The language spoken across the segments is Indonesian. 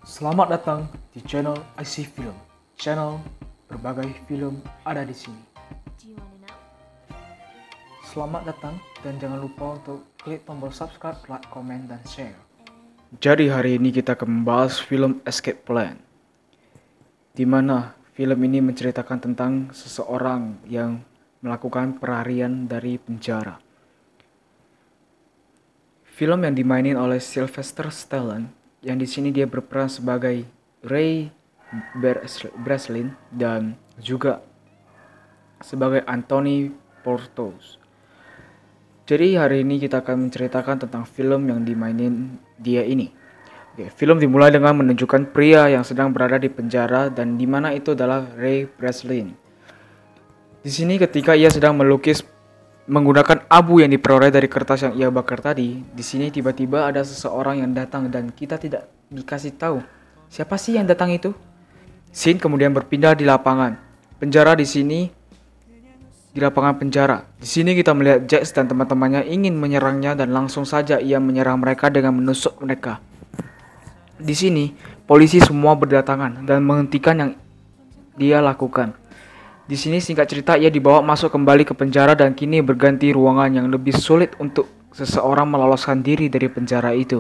Selamat datang di channel IC Film. Channel berbagai film ada di sini. Selamat datang dan jangan lupa untuk klik tombol subscribe, like, komen, dan share. Jadi hari ini kita akan membahas film Escape Plan, di mana film ini menceritakan tentang seseorang yang melakukan pelarian dari penjara. Film yang dimainin oleh Sylvester Stallone, yang di sini dia berperan sebagai Ray Breslin dan juga sebagai Anthony Porthos. Jadi hari ini kita akan menceritakan tentang film yang dimainin dia ini. Film dimulai dengan menunjukkan pria yang sedang berada di penjara dan di mana itu adalah Ray Breslin. Di sini ketika ia sedang melukis menggunakan abu yang diperoleh dari kertas yang ia bakar tadi, di sini tiba-tiba ada seseorang yang datang dan kita tidak dikasih tahu siapa sih yang datang itu. Scene kemudian berpindah di lapangan penjara di lapangan penjara. Di sini kita melihat Jax dan teman-temannya ingin menyerangnya dan langsung saja ia menyerang mereka dengan menusuk mereka. Di sini polisi semua berdatangan dan menghentikan yang dia lakukan. Di sini singkat cerita ia dibawa masuk kembali ke penjara dan kini berganti ruangan yang lebih sulit untuk seseorang meloloskan diri dari penjara itu.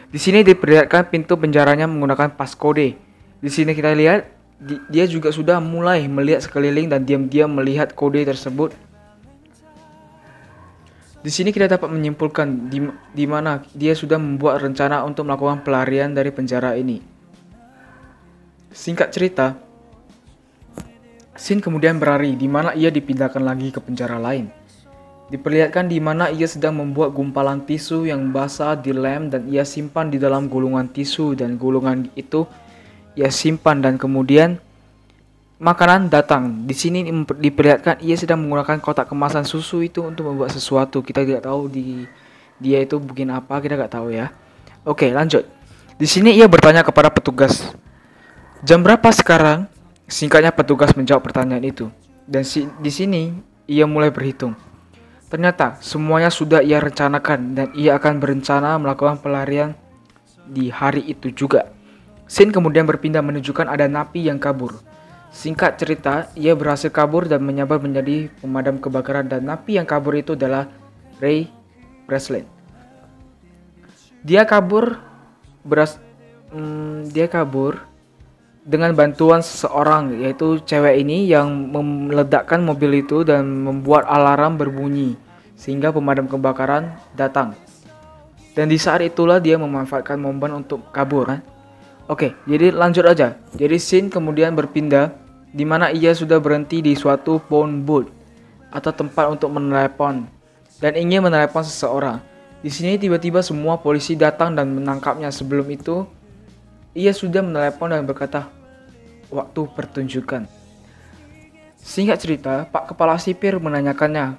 Di sini diperlihatkan pintu penjaranya menggunakan paskode. Di sini kita lihat dia juga sudah mulai melihat sekeliling dan diam-diam melihat kode tersebut. Di sini kita dapat menyimpulkan di mana dia sudah membuat rencana untuk melakukan pelarian dari penjara ini. Singkat cerita, Scene kemudian berlari di mana ia dipindahkan lagi ke penjara lain. Diperlihatkan di mana ia sedang membuat gumpalan tisu yang basah di lem dan ia simpan di dalam gulungan tisu dan gulungan itu ia simpan dan kemudian makanan datang. Di sini diperlihatkan ia sedang menggunakan kotak kemasan susu itu untuk membuat sesuatu. Kita tidak tahu dia itu bikin apa, kita nggak tahu ya. Oke, lanjut. Di sini ia bertanya kepada petugas, "Jam berapa sekarang?" Singkatnya petugas menjawab pertanyaan itu. Dan di sini ia mulai berhitung. Ternyata semuanya sudah ia rencanakan dan ia akan berencana melakukan pelarian di hari itu juga. Scene kemudian berpindah menunjukkan ada napi yang kabur. Singkat cerita, ia berhasil kabur dan menyamar menjadi pemadam kebakaran dan napi yang kabur itu adalah Ray Breslin. Dia kabur dengan bantuan seseorang, yaitu cewek ini yang meledakkan mobil itu dan membuat alarm berbunyi sehingga pemadam kebakaran datang. Dan di saat itulah dia memanfaatkan momen untuk kabur. Oke, jadi lanjut aja. Jadi scene kemudian berpindah di mana ia sudah berhenti di suatu phone booth atau tempat untuk menelepon dan ingin menelepon seseorang. Di sini tiba-tiba semua polisi datang dan menangkapnya. Sebelum itu ia sudah menelepon dan berkata, "Waktu pertunjukan." Singkat cerita, Pak Kepala Sipir menanyakannya,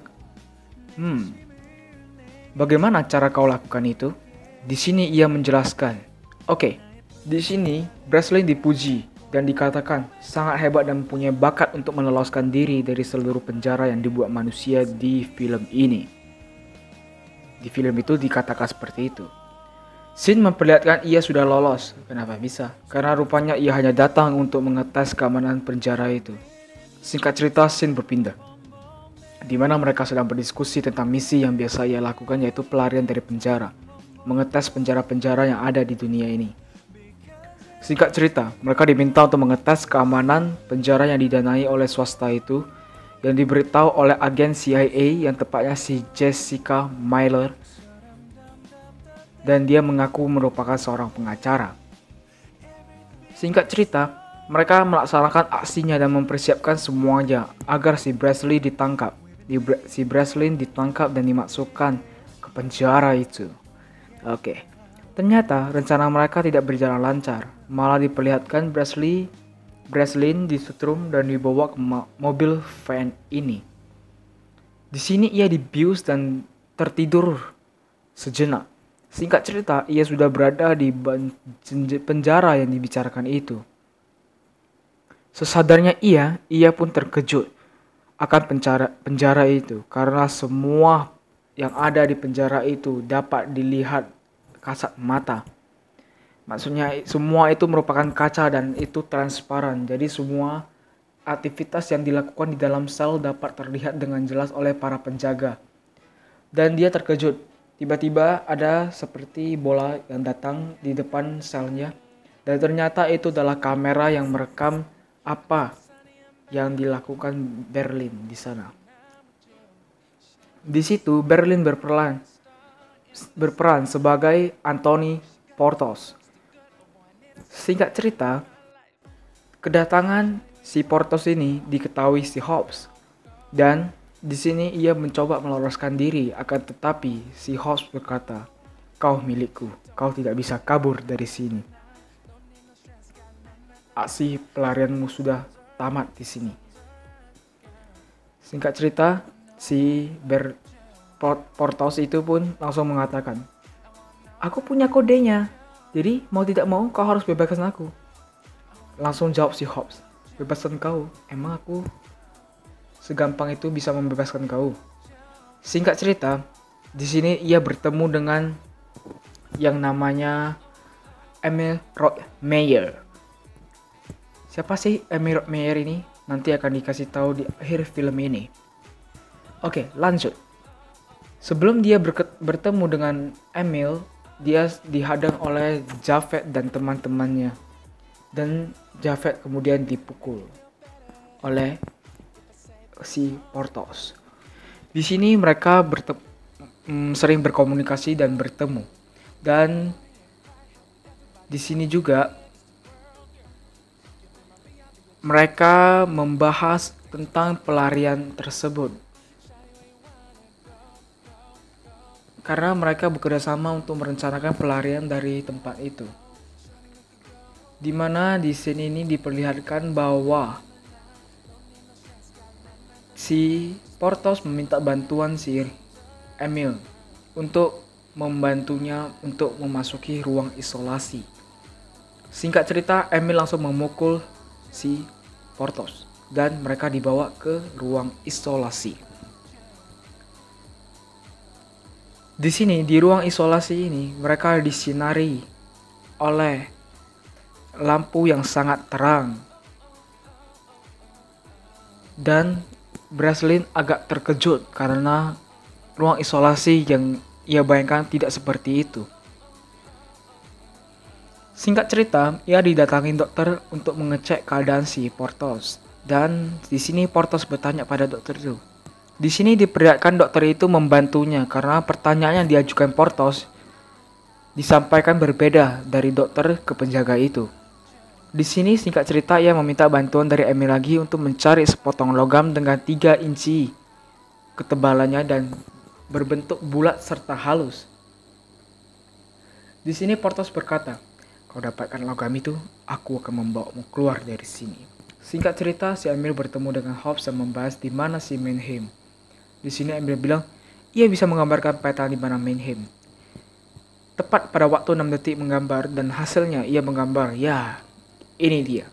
"Bagaimana cara kau lakukan itu?" Di sini ia menjelaskan. Oke, di sini Breslin dipuji dan dikatakan sangat hebat dan mempunyai bakat untuk meloloskan diri dari seluruh penjara yang dibuat manusia di film ini. Di film itu dikatakan seperti itu. Scene memperlihatkan ia sudah lolos. Kenapa bisa? Karena rupanya ia hanya datang untuk mengetes keamanan penjara itu. Singkat cerita, scene berpindah di mana mereka sedang berdiskusi tentang misi yang biasa ia lakukan, yaitu pelarian dari penjara, mengetes penjara-penjara yang ada di dunia ini. Singkat cerita, mereka diminta untuk mengetes keamanan penjara yang didanai oleh swasta itu, yang diberitahu oleh agen CIA yang tepatnya si Jessica Miller. Dan dia mengaku merupakan seorang pengacara. Singkat cerita, mereka melaksanakan aksinya dan mempersiapkan semuanya agar si Breslin ditangkap. Si Breslin ditangkap dan dimasukkan ke penjara itu. Oke. Ternyata rencana mereka tidak berjalan lancar. Malah diperlihatkan Breslin disetrum dan dibawa ke mobil van ini. Di sini ia dibius dan tertidur sejenak. Singkat cerita, ia sudah berada di penjara yang dibicarakan itu. Sesadarnya ia pun terkejut akan penjara itu karena semua yang ada di penjara itu dapat dilihat kasat mata. Maksudnya semua itu merupakan kaca dan itu transparan. Jadi semua aktivitas yang dilakukan di dalam sel dapat terlihat dengan jelas oleh para penjaga. Dan dia terkejut. Tiba-tiba ada seperti bola yang datang di depan selnya. Dan ternyata itu adalah kamera yang merekam apa yang dilakukan Berlin di sana. Di situ Berlin berperan sebagai Anthony Porthos. Singkat cerita, kedatangan si Porthos ini diketahui si Hobbs, dan di sini ia mencoba meloloskan diri, akan tetapi si Hobbs berkata, "Kau milikku, kau tidak bisa kabur dari sini. Aksi pelarianmu sudah tamat di sini." Singkat cerita, si Porthos itu pun langsung mengatakan, "Aku punya kodenya. Jadi mau tidak mau kau harus bebaskan aku." Langsung jawab si Hobbs, "Bebaskan kau? Emang aku segampang itu bisa membebaskan kau?" Singkat cerita, di sini ia bertemu dengan yang namanya Emil Rothmeyer. Siapa sih Emil Rothmeyer ini? Nanti akan dikasih tahu di akhir film ini. Oke, lanjut. Sebelum dia bertemu dengan Emil, dia dihadang oleh Javed dan teman-temannya. Dan Javed kemudian dipukul oleh si Porthos. Di sini mereka sering berkomunikasi dan bertemu. Dan di sini juga mereka membahas tentang pelarian tersebut. Karena mereka bekerja sama untuk merencanakan pelarian dari tempat itu. Dimana di sini ini diperlihatkan bahwa si Porthos meminta bantuan si Emil untuk membantunya untuk memasuki ruang isolasi. Singkat cerita, Emil langsung memukul si Porthos dan mereka dibawa ke ruang isolasi. Di sini, di ruang isolasi ini, mereka disinari oleh lampu yang sangat terang. Dan Breslin agak terkejut karena ruang isolasi yang ia bayangkan tidak seperti itu. Singkat cerita, ia didatangi dokter untuk mengecek keadaan si Porthos. Dan di sini Porthos bertanya pada dokter itu. Di sini diperlihatkan dokter itu membantunya karena pertanyaan yang diajukan Porthos disampaikan berbeda dari dokter ke penjaga itu. Di sini singkat cerita ia meminta bantuan dari Emil lagi untuk mencari sepotong logam dengan 3 inci ketebalannya dan berbentuk bulat serta halus. Di sini Porthos berkata, "Kau dapatkan logam itu, aku akan membawamu keluar dari sini." Singkat cerita, si Emil bertemu dengan Hobbs dan membahas di mana si Mannheim. Di sini Emil bilang, ia bisa menggambarkan peta di mana Mannheim. Tepat pada waktu 6 detik menggambar dan hasilnya ia menggambar, ya, ini dia.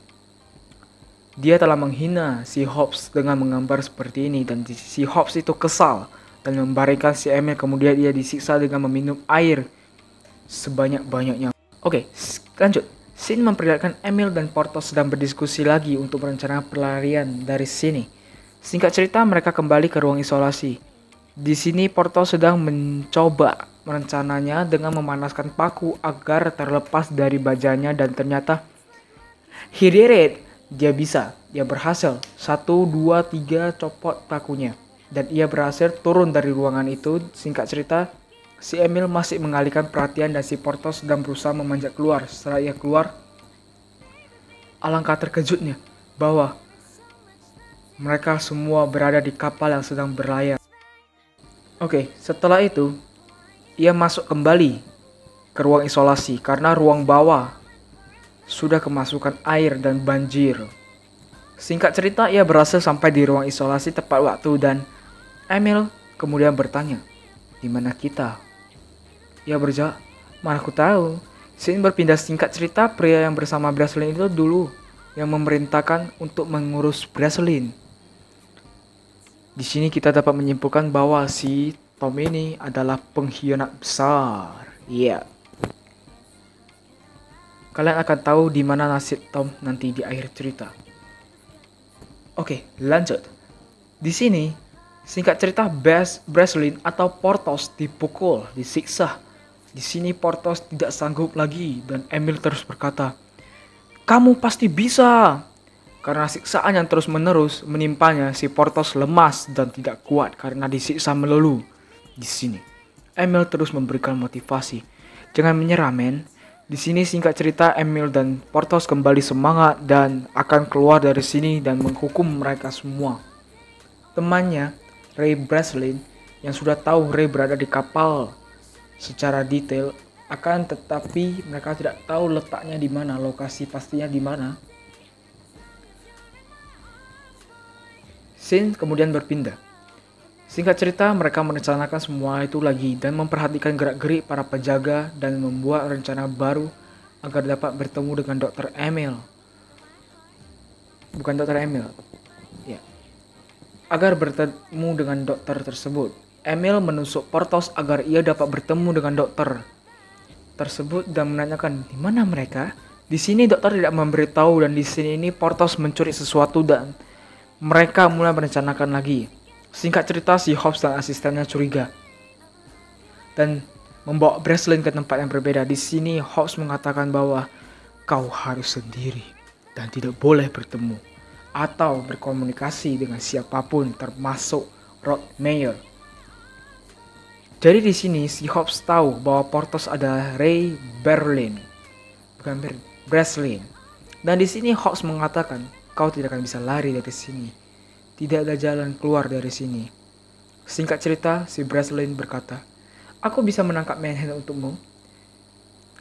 Dia telah menghina si Hobbs dengan menggambar seperti ini dan si Hobbs itu kesal dan membaringkan si Emil, kemudian ia disiksa dengan meminum air sebanyak-banyaknya. Oke, lanjut. Scene memperlihatkan Emil dan Porthos sedang berdiskusi lagi untuk merencanakan pelarian dari sini. Singkat cerita, mereka kembali ke ruang isolasi. Di sini Porthos sedang mencoba merencananya dengan memanaskan paku agar terlepas dari bajanya dan ternyata he did it. Dia bisa, dia berhasil. 1, 2, 3 copot pakunya. Dan ia berhasil turun dari ruangan itu. Singkat cerita, si Emil masih mengalihkan perhatian dan si Porthos sedang berusaha memanjat keluar. Setelah ia keluar, alangkah terkejutnya bahwa mereka semua berada di kapal yang sedang berlayar. Oke, setelah itu, ia masuk kembali ke ruang isolasi karena ruang bawah sudah kemasukan air dan banjir. Singkat cerita, ia berhasil sampai di ruang isolasi tepat waktu dan Emil kemudian bertanya, "Di mana kita?" Ia berjawab, "Mana aku tahu." Scene berpindah. Singkat cerita, pria yang bersama Breslin itu dulu yang memerintahkan untuk mengurus Breslin. Di sini kita dapat menyimpulkan bahwa si Tom ini adalah pengkhianat besar. Iya. kalian akan tahu di mana nasib Tom nanti di akhir cerita. Oke, lanjut. Di sini, singkat cerita, Breslin atau Porthos dipukul, disiksa. Di sini Porthos tidak sanggup lagi dan Emil terus berkata, "Kamu pasti bisa." Karena siksaan yang terus-menerus menimpanya, si Porthos lemas dan tidak kuat karena disiksa melulu. Di sini, Emil terus memberikan motivasi. "Jangan menyerah, men." Di sini singkat cerita, Emil dan Porthos kembali semangat dan akan keluar dari sini dan menghukum mereka semua. Temannya, Ray Breslin, yang sudah tahu Ray berada di kapal secara detail, akan tetapi mereka tidak tahu letaknya di mana, lokasi pastinya di mana. Scene kemudian berpindah. Singkat cerita, mereka merencanakan semua itu lagi dan memperhatikan gerak-gerik para penjaga dan membuat rencana baru agar dapat bertemu dengan Dr. Emil. Bukan Dr. Emil. Ya. Agar bertemu dengan dokter tersebut. Emil menusuk Porthos agar ia dapat bertemu dengan dokter tersebut dan menanyakan di mana mereka. Di sini dokter tidak memberitahu dan di sini ini Porthos mencuri sesuatu dan mereka mulai merencanakan lagi. Singkat cerita, si Hobbs dan asistennya curiga dan membawa Breslin ke tempat yang berbeda. Di sini Hobbs mengatakan bahwa kau harus sendiri dan tidak boleh bertemu atau berkomunikasi dengan siapapun termasuk Rod Meyer. Jadi di sini si Hobbs tahu bahwa Porthos adalah Ray Breslin. Dan di sini Hobbs mengatakan, kau tidak akan bisa lari dari sini. Tidak ada jalan keluar dari sini. Singkat cerita, si Breslin berkata, aku bisa menangkap Manhattan untukmu.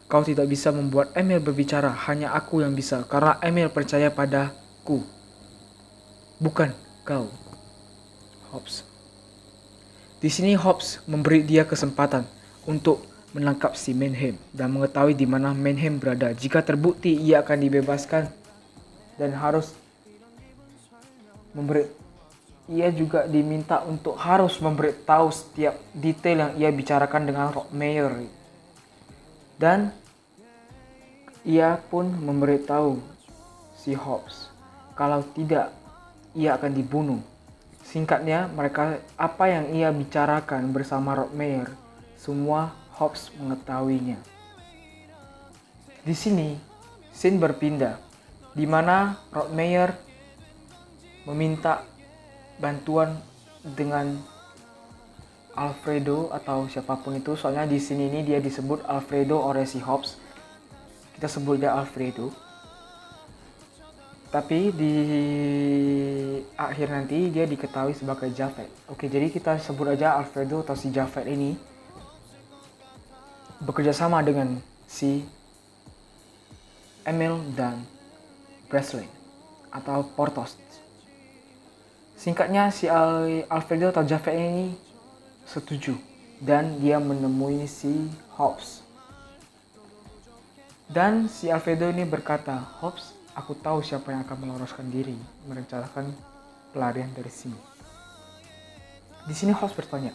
Kau tidak bisa membuat Emil berbicara, hanya aku yang bisa, karena Emil percaya padaku. Bukan kau, Hobbs. Di sini Hobbs memberi dia kesempatan untuk menangkap si Mannheim dan mengetahui di mana Mannheim berada. Jika terbukti, ia akan dibebaskan dan ia juga diminta untuk harus memberitahu setiap detail yang ia bicarakan dengan Rod Meyer. Dan ia pun memberitahu si Hobbs kalau tidak ia akan dibunuh. Singkatnya, apa yang ia bicarakan bersama Rod Meyer, semua Hobbs mengetahuinya. Di sini, scene berpindah, di mana Rod Meyer meminta bantuan dengan Alfredo atau siapapun itu. Soalnya di sini ini dia disebut Alfredo oleh si Hobbs. Kita sebut dia Alfredo. Tapi di akhir nanti dia diketahui sebagai Javed. Oke, jadi kita sebut aja Alfredo atau si Javed ini bekerja sama dengan si Emil dan Breslin atau Porthos. Singkatnya, si Alfredo atau Javed ini setuju dan dia menemui si Hobbs. Dan si Alfredo ini berkata, Hobbs, aku tahu siapa yang akan meloloskan diri, merencanakan pelarian dari sini. Di sini Hobbs bertanya,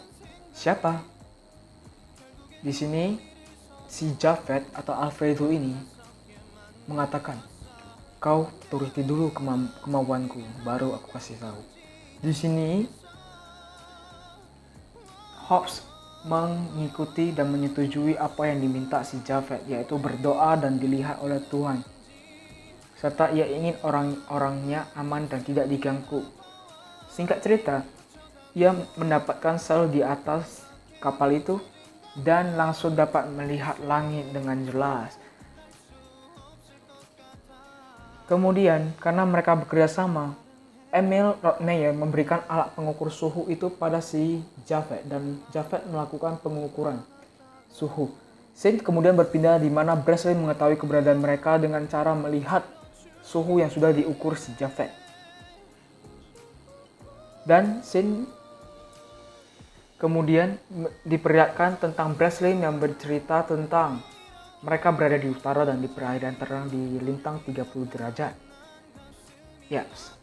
siapa? Di sini si Javed atau Alfredo ini mengatakan, kau turuti dulu kemauanku, baru aku kasih tahu. Di sini Hobbs mengikuti dan menyetujui apa yang diminta si Javed, yaitu berdoa dan dilihat oleh Tuhan. Serta ia ingin orang-orangnya aman dan tidak diganggu. Singkat cerita, ia mendapatkan sel di atas kapal itu dan langsung dapat melihat langit dengan jelas. Kemudian, karena mereka bekerja sama, Emil Rod Meyer memberikan alat pengukur suhu itu pada si Javed dan Javed melakukan pengukuran suhu. Scene kemudian berpindah di mana Breslin mengetahui keberadaan mereka dengan cara melihat suhu yang sudah diukur si Javed. Dan scene kemudian diperlihatkan tentang Breslin yang bercerita tentang mereka berada di utara dan di perairan terang di lintang 30 derajat. Yes.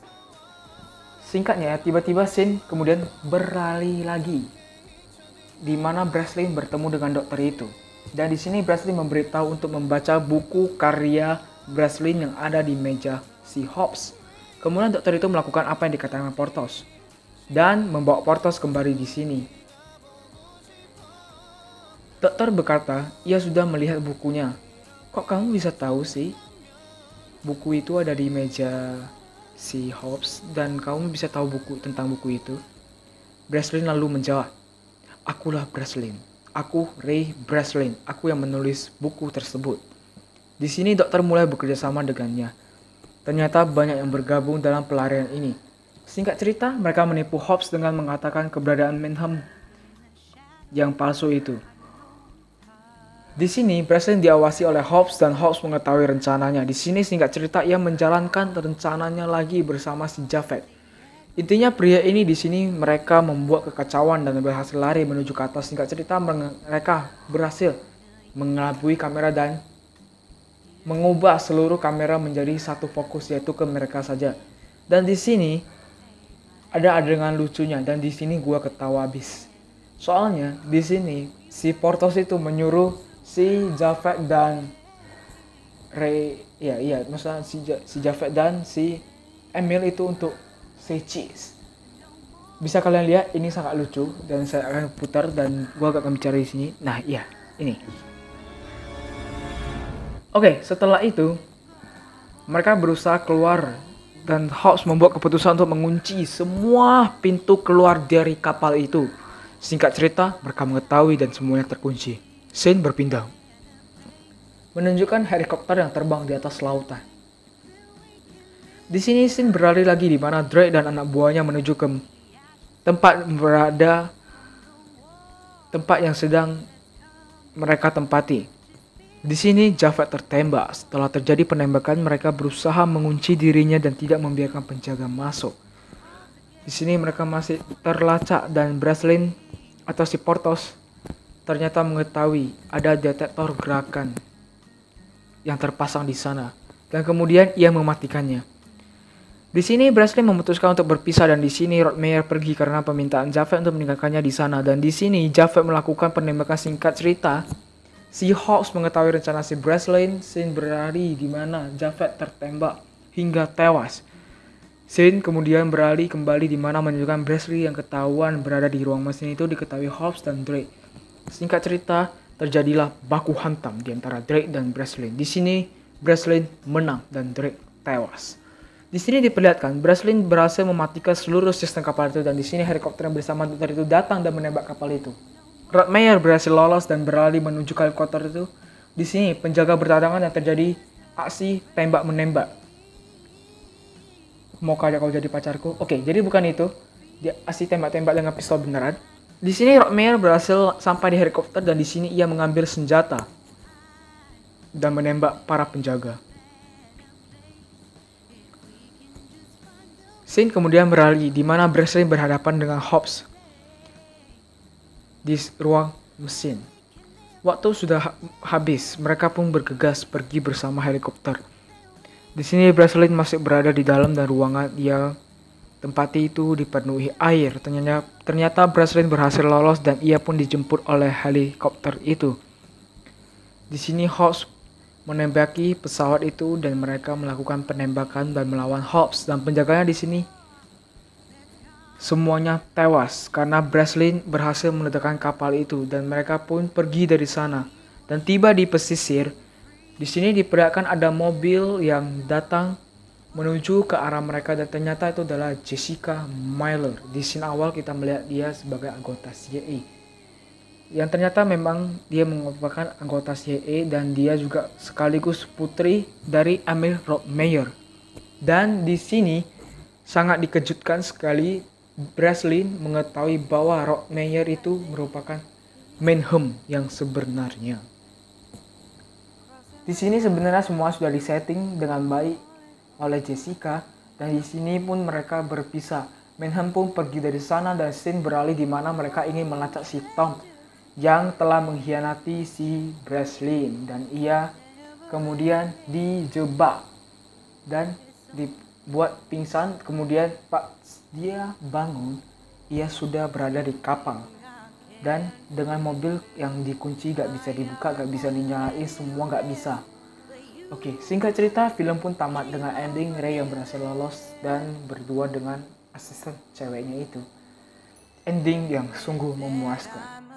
Singkatnya, tiba-tiba scene kemudian beralih lagi di mana Breslin bertemu dengan dokter itu. Dan di sini Breslin memberitahu untuk membaca buku karya Breslin yang ada di meja si Hobbs. Kemudian dokter itu melakukan apa yang dikatakan Porthos dan membawa Porthos kembali di sini. Dokter berkata, ia sudah melihat bukunya. Kok kamu bisa tahu sih? Buku itu ada di meja si Hobbs dan kamu bisa tahu tentang buku itu. Breslin lalu menjawab, akulah Breslin. Aku Ray Breslin. Aku yang menulis buku tersebut. Di sini dokter mulai bekerja sama dengannya. Ternyata banyak yang bergabung dalam pelarian ini. Singkat cerita, mereka menipu Hobbs dengan mengatakan keberadaan Mayhem yang palsu itu. Di sini, Breslin diawasi oleh Hobbs dan Hobbs mengetahui rencananya. Di sini singkat cerita ia menjalankan rencananya lagi bersama si Javed. Intinya pria ini di sini mereka membuat kekacauan dan berhasil lari menuju ke atas. Singkat cerita mereka berhasil mengelabui kamera dan mengubah seluruh kamera menjadi satu fokus yaitu ke mereka saja. Dan di sini ada adegan lucunya dan di sini gua ketawa habis. Soalnya di sini si Porthos itu menyuruh si Javed dan Ray, maksudnya si Javed dan si Emil itu untuk say cheese. Bisa kalian lihat ini sangat lucu dan saya akan putar dan gua akan bicara di sini. Nah, iya, ini. Oke, setelah itu mereka berusaha keluar dan Hobbs membuat keputusan untuk mengunci semua pintu keluar dari kapal itu. Singkat cerita, mereka mengetahui dan semuanya terkunci. Scene berpindah. Menunjukkan helikopter yang terbang di atas lautan. Di sini scene berlari lagi di mana Drake dan anak buahnya menuju ke tempat yang sedang mereka tempati. Di sini Javed tertembak. Setelah terjadi penembakan, mereka berusaha mengunci dirinya dan tidak membiarkan penjaga masuk. Di sini mereka masih terlacak dan Breslin atau si Porthos ternyata mengetahui ada detektor gerakan yang terpasang di sana dan kemudian ia mematikannya. Di sini Breslin memutuskan untuk berpisah dan di sini Rothmeyer pergi karena permintaan Javed untuk meninggalkannya di sana dan di sini Javed melakukan penembakan. Singkat cerita, si Hobbs mengetahui rencana si Breslin. Scene berlari di mana Javed tertembak hingga tewas. Scene kemudian beralih kembali di mana menunjukkan Breslin yang ketahuan berada di ruang mesin itu diketahui Hobbs dan Drake. Singkat cerita, terjadilah baku hantam di antara Drake dan Breslin. Di sini Breslin menang dan Drake tewas. Di sini diperlihatkan Breslin berhasil mematikan seluruh sistem kapal itu dan di sini helikopter yang bersama dokter itu datang dan menembak kapal itu. Rothmeyer berhasil lolos dan berlari menuju ke helikopter itu. Di sini penjaga bertadangan dan terjadi aksi tembak menembak. Maukah kau jadi pacarku? Oke, jadi bukan itu. Dia aksi tembak-tembak dengan pistol beneran. Di sini Rothmeyer berhasil sampai di helikopter dan di sini ia mengambil senjata dan menembak para penjaga. Scene kemudian beralih di mana Breslin berhadapan dengan Hobbs di ruang mesin. Waktu sudah habis, mereka pun bergegas pergi bersama helikopter. Di sini Breslin masih berada di dalam dan ruangan dia tempati itu dipenuhi air. Ternyata Breslin berhasil lolos dan ia pun dijemput oleh helikopter itu. Di sini Hobbs menembaki pesawat itu dan mereka melakukan penembakan dan melawan Hobbs dan penjaganya di sini semuanya tewas karena Breslin berhasil meledakkan kapal itu dan mereka pun pergi dari sana dan tiba di pesisir. Di sini diperlihatkan ada mobil yang datang menuju ke arah mereka dan ternyata itu adalah Jessica Myler. Di scene awal kita melihat dia sebagai anggota CIA. Yang ternyata memang dia merupakan anggota CIA dan dia juga sekaligus putri dari Emil Rothmeyer. Dan di sini sangat dikejutkan sekali Breslin mengetahui bahwa Rothmeyer itu merupakan Mayhem yang sebenarnya. Di sini sebenarnya semua sudah disetting dengan baik oleh Jessica dan di sini pun mereka berpisah. Mayhem pun pergi dari sana dan scene beralih di mana mereka ingin melacak si Tom yang telah mengkhianati si Breslin dan ia kemudian dijebak dan dibuat pingsan. Kemudian dia bangun, ia sudah berada di kapal. Dan dengan mobil yang dikunci, gak bisa dibuka, gak bisa dinyalain, semua gak bisa. Oke, singkat cerita, film pun tamat dengan ending Ray yang berhasil lolos dan berdua dengan asisten ceweknya itu. Ending yang sungguh memuaskan.